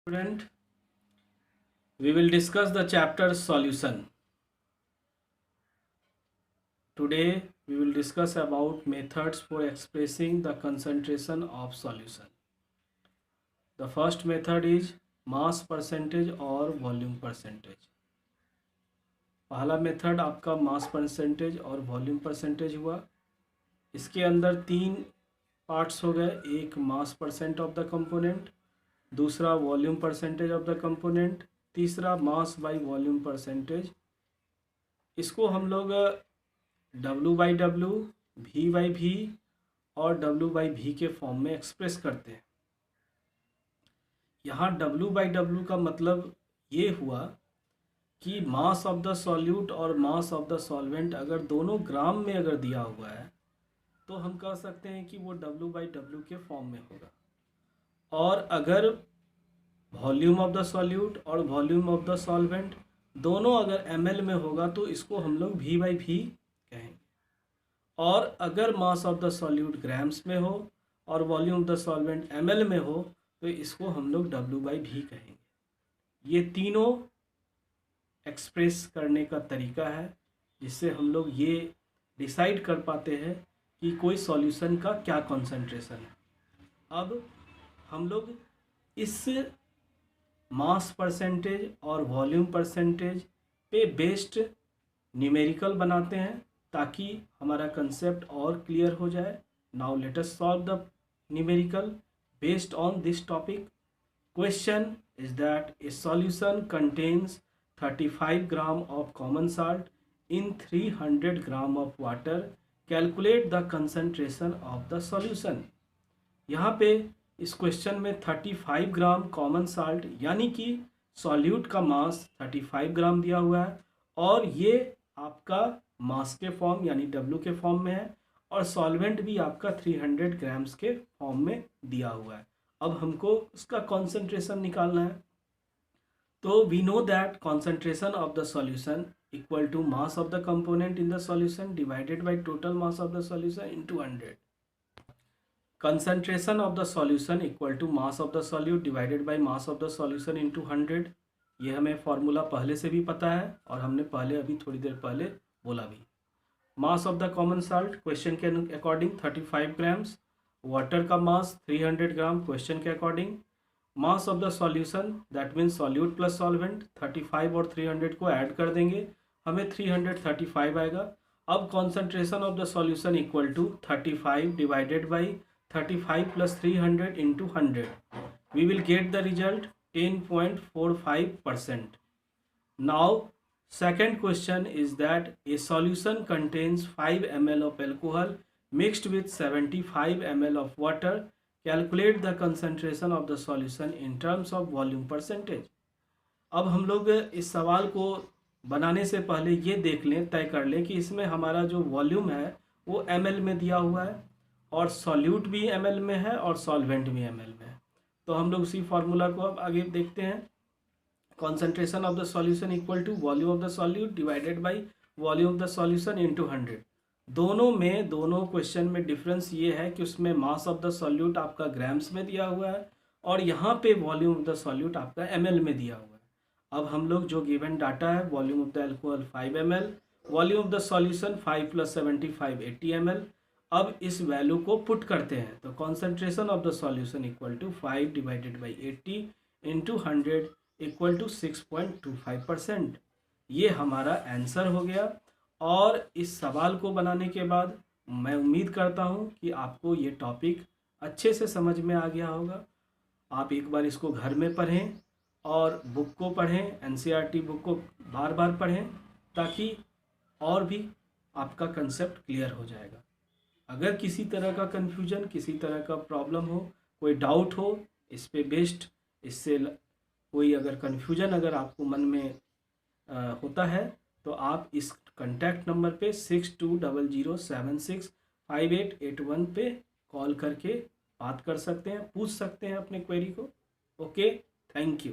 Student, we will discuss the chapter solution. Today we will discuss about methods for expressing the concentration of solution. The first method is mass percentage और volume percentage. पहला method आपका mass percentage और volume percentage हुआ. इसके अंदर तीन parts हो गए. एक mass percent of the component, दूसरा volume percentage of the component, तीसरा मास बाय वॉल्यूम परसेंटेज. इसको हम लोग W/W, V/V और W/V के फॉर्म में एक्सप्रेस करते हैं. यहाँ W/W का मतलब ये हुआ कि मास ऑफ द सॉल्यूट और मास ऑफ द सॉल्वेंट अगर दोनों ग्राम में अगर दिया हुआ है तो हम कह सकते हैं कि वो W/W के फॉर्म में होगा. और अगर वॉल्यूम ऑफ द सॉल्यूट और वॉल्यूम ऑफ द सॉल्वेंट दोनों अगर ml में होगा तो इसको हम लोग V/V कहेंगे. और अगर मास ऑफ द सॉल्यूट ग्राम्स में हो और volume of the solvent ml में हो तो इसको हम लोग W/V कहेंगे. ये तीनों एक्सप्रेस करने का तरीका है जिससे हम लोग ये डिसाइड कर पाते हैं कि कोई सॉल्यूशन का क्या कॉन्सेंट्रेशन है. अब हम लोग इस मास परसेंटेज और वॉल्यूम परसेंटेज पे बेस्ड न्यूमेरिकल बनाते हैं ताकि हमारा कंसेप्ट और क्लियर हो जाए. Now let us solve the numerical based on this topic. Question is that A solution contains 35 gram of common salt in 300 gram of water. Calculate the concentration of the solution. यहाँ पे इस question में 35 ग्राम common salt यानी कि solute का मास 35 ग्राम दिया हुआ है और ये आपका मास के फॉर्म यानी W के फॉर्म में है और सॉल्वेंट भी आपका 300 ग्राम्स के फॉर्म में दिया हुआ है. अब हमको उसका कॉन्सेंट्रेशन निकालना है. तो we know that concentration of the solution equal to mass of the component in the solution divided by total mass of the solution into 100. concentration of the solution equal to mass of the solute divided by mass of the solution into 100. ये हमें formula पहले से भी पता है और हमने पहले अभी थोड़ी देर पहले बोला भी. मास of the common salt question के अकॉर्डिंग 35 ग्राम्स. वाटर का मास 300 ग्राम क्वेश्चन के according. Mass of the solution that means solute plus solvent. 35 और 300 को ऐड कर देंगे हमें 335 आएगा. अब concentration of the solution equal to 35 divided by 35 plus 300 into 100. We will get the result 10.45%. Now second question is that a solution contains 5 ml of alcohol mixed with 75 ml of water. Calculate the concentration of the solution in terms of volume percentage. अब हम लोग इस सवाल को बनाने से पहले ये देख लें, तय कर लें कि इसमें हमारा जो वॉल्यूम है वो ml में दिया हुआ है और सॉल्यूट भी ml में है और सॉल्वेंट भी ml में है. तो हम लोग उसी फार्मूला को अब आगे देखते हैं. Concentration of the solution equal to volume of the solute divided by volume of the solution into 100. दोनों क्वेश्चन में डिफरेंस ये है कि उसमें मास ऑफ द सॉल्यूट आपका ग्राम्स में दिया हुआ है और यहाँ पे वॉल्यूम ऑफ द सॉल्यूट आपका ml में दिया हुआ है. अब हम लोग जो गिवन डाटा है volume of the alcohol 5 ml, volume of the solution 5 + 75 80 ml. अब इस वैल्यू को पुट करते हैं तो concentration of the solution equal to 5 divided by 80 into 100 equal to 6.25%. ये हमारा आंसर हो गया. और इस सवाल को बनाने के बाद मैं उम्मीद करता हूँ कि आपको ये टॉपिक अच्छे से समझ में आ गया होगा. आप एक बार इसको घर में पढ़ें और बुक को पढ़ें, NCERT बुक को बार बार पढ़ें ताकि और भी आपका कंसेप्ट क्लियर हो जाएगा. अगर किसी तरह का कन्फ्यूजन, किसी तरह का प्रॉब्लम हो, कोई डाउट हो इस पे बेस्ड, इससे कोई अगर कन्फ्यूजन अगर आपको मन में होता है तो आप इस कॉन्टैक्ट नंबर पे 6200765881 पे कॉल करके बात कर सकते हैं, पूछ सकते हैं अपने क्वेरी को. Okay, thank you.